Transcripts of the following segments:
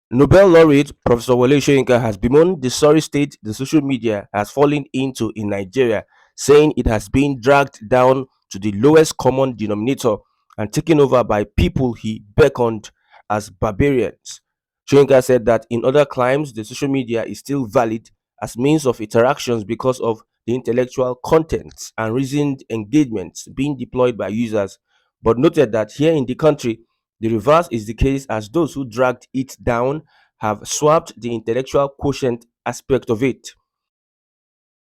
Nobel laureate Professor Wole Soyinka has bemoaned the sorry state the social media has fallen into in Nigeria, saying it has been dragged down to the lowest common denominator and taken over by people he beckoned as barbarians. Soyinka said that in other climes, the social media is still valid as means of interactions because of the intellectual contents and reasoned engagements being deployed by users, but noted that here in the country, the reverse is the case as those who dragged it down have swapped the intellectual quotient aspect of it.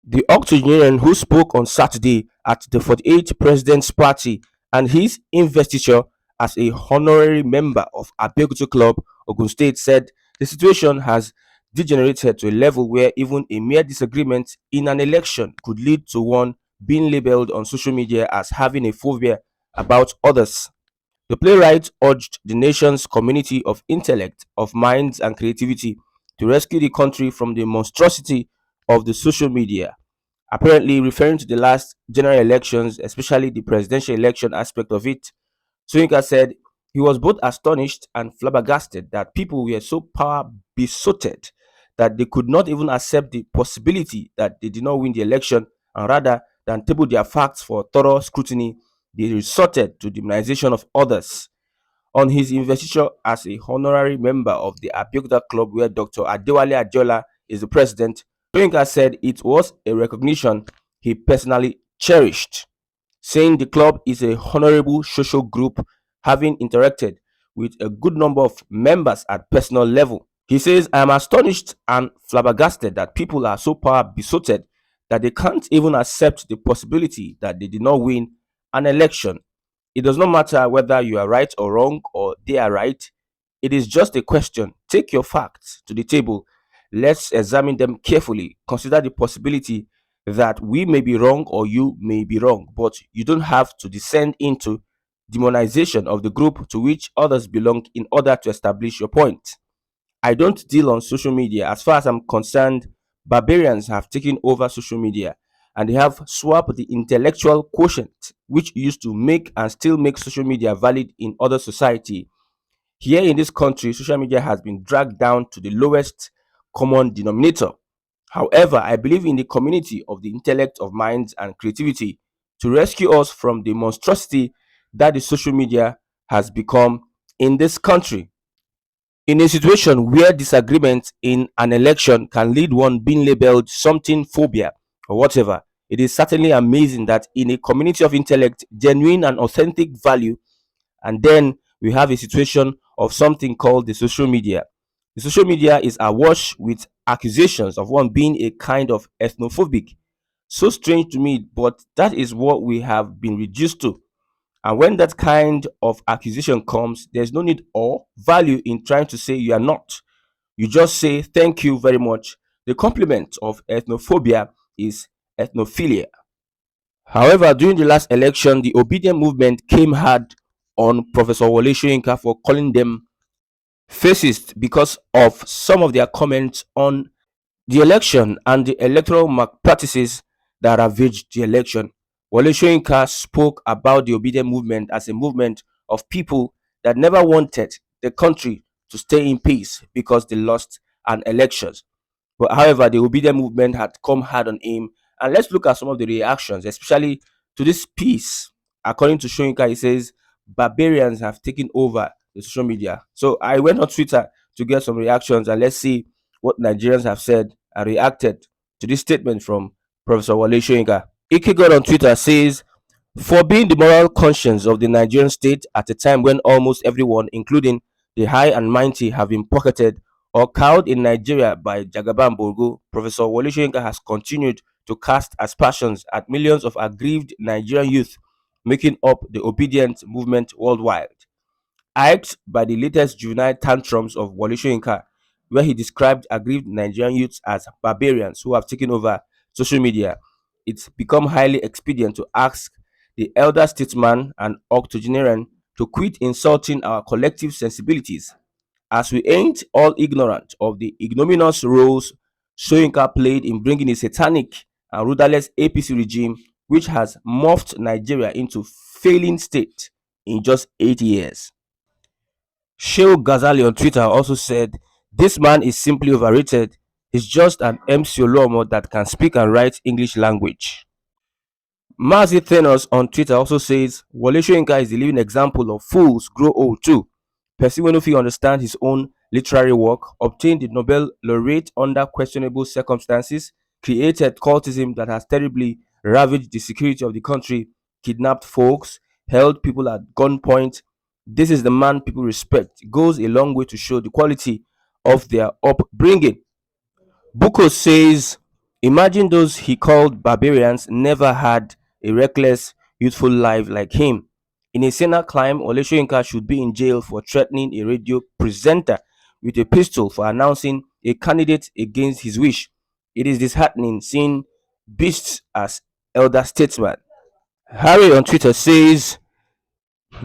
The octogenarian who spoke on Saturday at the 48th President's Party and his investiture as a honorary member of Abeokuta Club, Ogun State, said the situation has degenerated to a level where even a mere disagreement in an election could lead to one being labeled on social media as having a phobia about others. The playwright urged the nation's community of intellect, of minds, and creativity to rescue the country from the monstrosity of the social media, apparently referring to the last general elections, especially the presidential election aspect of it. Soyinka said he was both astonished and flabbergasted that people were so power besotted that they could not even accept the possibility that they did not win the election, and rather than table their facts for thorough scrutiny, they resorted to demonization of others. On his investiture as a honorary member of the Abeokuta Club, where Dr. Adewale Adeola is the president, Soyinka said it was a recognition he personally cherished, saying the club is a honorable social group, having interacted with a good number of members at personal level. He says, I am astonished and flabbergasted that people are so power besotted that they can't even accept the possibility that they did not win an election. It does not matter whether you are right or wrong or they are right. It is just a question. Take your facts to the table. Let's examine them carefully. Consider the possibility that we may be wrong or you may be wrong, but you don't have to descend into demonization of the group to which others belong in order to establish your point. I don't deal on social media. As far as I'm concerned, barbarians have taken over social media and they have swapped the intellectual quotient which used to make and still make social media valid in other society. Here in this country, social media has been dragged down to the lowest common denominator. However, I believe in the community of the intellect of minds and creativity to rescue us from the monstrosity that the social media has become in this country. In a situation where disagreement in an election can lead one being labeled something phobia or whatever, it is certainly amazing that in a community of intellect, genuine and authentic value, and then we have a situation of something called the social media. The social media is awash with accusations of one being a kind of ethnophobic. So strange to me, but that is what we have been reduced to. And when that kind of accusation comes, there's no need or value in trying to say you are not. You just say thank you very much. The complement of ethnophobia is ethnophilia. However, during the last election, the obedient movement came hard on Professor Wole Soyinka for calling them fascist because of some of their comments on the election and the electoral malpractices that ravaged the election. Wole Soyinka spoke about the obedient movement as a movement of people that never wanted the country to stay in peace because they lost an election. But however, the obedient movement had come hard on him. And let's look at some of the reactions, especially to this piece. According to Soyinka, he says barbarians have taken over the social media. So I went on Twitter to get some reactions, and let's see what Nigerians have said and reacted to this statement from Professor Wole Soyinka. Ike God on Twitter says, for being the moral conscience of the Nigerian state at a time when almost everyone, including the high and mighty, have been pocketed or cowed in Nigeria by Jagaban Borgo, Professor Wole Soyinka has continued to cast aspersions at millions of aggrieved Nigerian youth making up the obedient movement worldwide. Hyped by the latest juvenile tantrums of Wole Soyinka, where he described aggrieved Nigerian youths as barbarians who have taken over social media, it's become highly expedient to ask the elder statesman and octogenarian to quit insulting our collective sensibilities, as we ain't all ignorant of the ignominious roles Soyinka played in bringing a satanic and rudderless APC regime which has morphed Nigeria into failing state in just 8 years. Sheil Ghazali on Twitter also said, This man is simply overrated. He's just an MC Oluomo that can speak and write English language. Mazi Thanos on Twitter also says Wole Soyinka is a living example of fools grow old too. Person wey no fit understand his own literary work, obtained the Nobel laureate under questionable circumstances, created cultism that has terribly ravaged the security of the country, kidnapped folks, held people at gunpoint. This is the man people respect. It goes a long way to show the quality of their upbringing. Buko says, imagine those he called barbarians never had a reckless, youthful life like him. In a sinner climb, Oleshoyinka should be in jail for threatening a radio presenter with a pistol for announcing a candidate against his wish. It is disheartening seeing beasts as elder statesmen. Harry on Twitter says,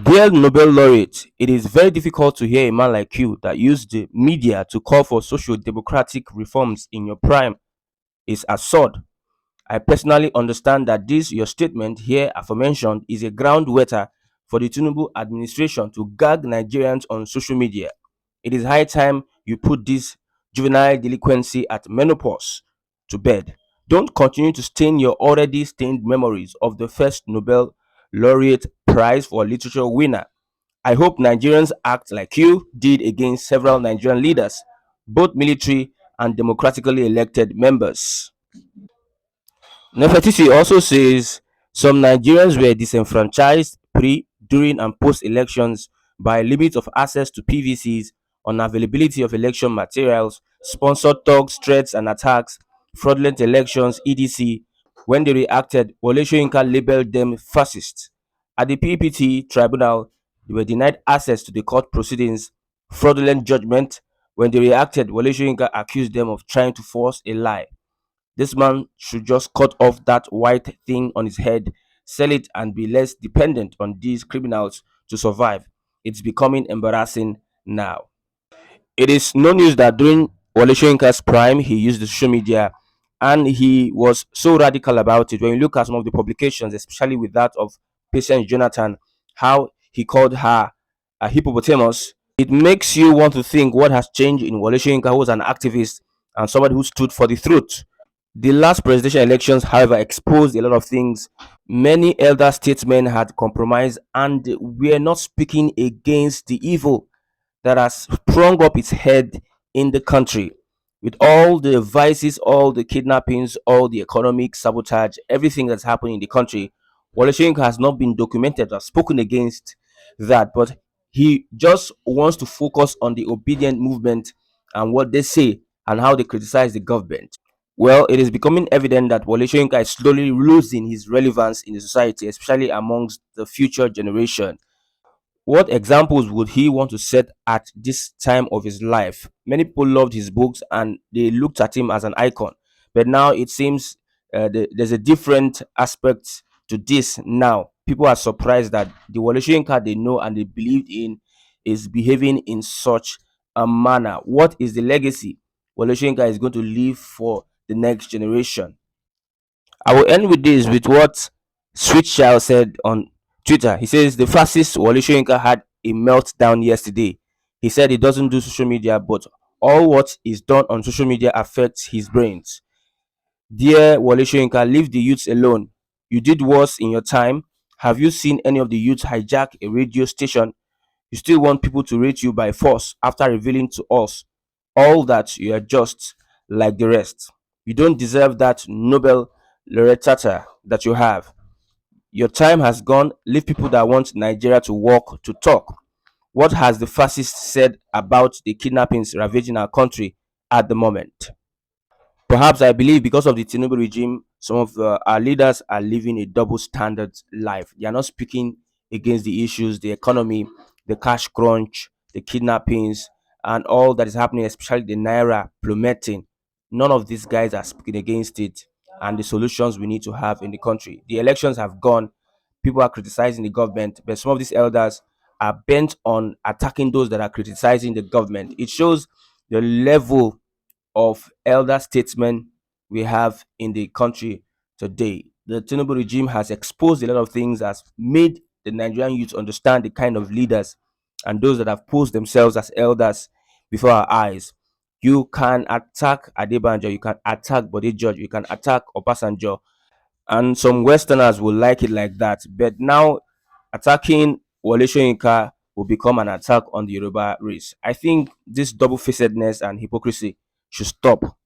dear Nobel laureate, it is very difficult to hear a man like you that used the media to call for social democratic reforms in your prime is absurd. I personally understand that this your statement here aforementioned is a ground wetter for the Tinubu administration to gag Nigerians on social media. It is high time you put this juvenile delinquency at menopause to bed. Don't continue to stain your already stained memories of the first Nobel laureate prize for literature winner. I hope Nigerians act like you did against several Nigerian leaders, both military and democratically elected members. Nefertiti also says some Nigerians were disenfranchised pre, during, and post elections by limits of access to PVCs, unavailability of election materials, sponsored thugs, threats, and attacks, fraudulent elections, etc. When they reacted, Wole Soyinka labeled them fascists. At the PPT tribunal, they were denied access to the court proceedings, fraudulent judgment. When they reacted, Wole Soyinka accused them of trying to force a lie. This man should just cut off that white thing on his head, sell it, and be less dependent on these criminals to survive. It's becoming embarrassing now. It is no news that during Wole Soyinka's prime, he used the social media and he was so radical about it. When you look at some of the publications, especially with that of Patience Jonathan, how he called her a hippopotamus, it makes you want to think what has changed in Wole Soyinka, who was an activist and somebody who stood for the truth. The last presidential elections, however, exposed a lot of things. Many elder statesmen had compromised and were not speaking against the evil that has sprung up its head in the country. With all the vices, all the kidnappings, all the economic sabotage, everything that's happening in the country, Wole Soyinka has not been documented or spoken against that, but he just wants to focus on the obedient movement and what they say and how they criticize the government. Well, it is becoming evident that Wole Soyinka is slowly losing his relevance in the society, especially amongst the future generation. What examples would he want to set at this time of his life? Many people loved his books and they looked at him as an icon, but now it seems there's a different aspect to this now. People are surprised that the Wole Soyinka they know and they believed in is behaving in such a manner. What is the legacy Wole Soyinka is going to leave for the next generation? I will end with this with what Sweet Child said on Twitter. He says the fascist Wole Soyinka had a meltdown yesterday. He said he doesn't do social media, but all what is done on social media affects his brains. Dear Wole Soyinka, leave the youths alone. You did worse in your time. Have you seen any of the youths hijack a radio station? You still want people to rate you by force after revealing to us all that you are just like the rest. You don't deserve that Nobel laureate that you have. Your time has gone. Leave people that want Nigeria to walk to talk. What has the fascists said about the kidnappings ravaging our country at the moment? Perhaps I believe because of the Tinubu regime, some of our leaders are living a double standard life. They are not speaking against the issues, the economy, the cash crunch, the kidnappings, and all that is happening, especially the naira plummeting. None of these guys are speaking against it and the solutions we need to have in the country. The elections have gone. People are criticizing the government, but some of these elders are bent on attacking those that are criticizing the government. It shows the level of elder statesmen we have in the country today. The Tinubu regime has exposed a lot of things, has made the Nigerian youth understand the kind of leaders and those that have posed themselves as elders before our eyes. You can attack Adebanjo, you can attack Bode George, you can attack Obasanjo, and some Westerners will like it like that. But now attacking Wole Soyinka will become an attack on the Yoruba race. I think this double facedness and hypocrisy should stop.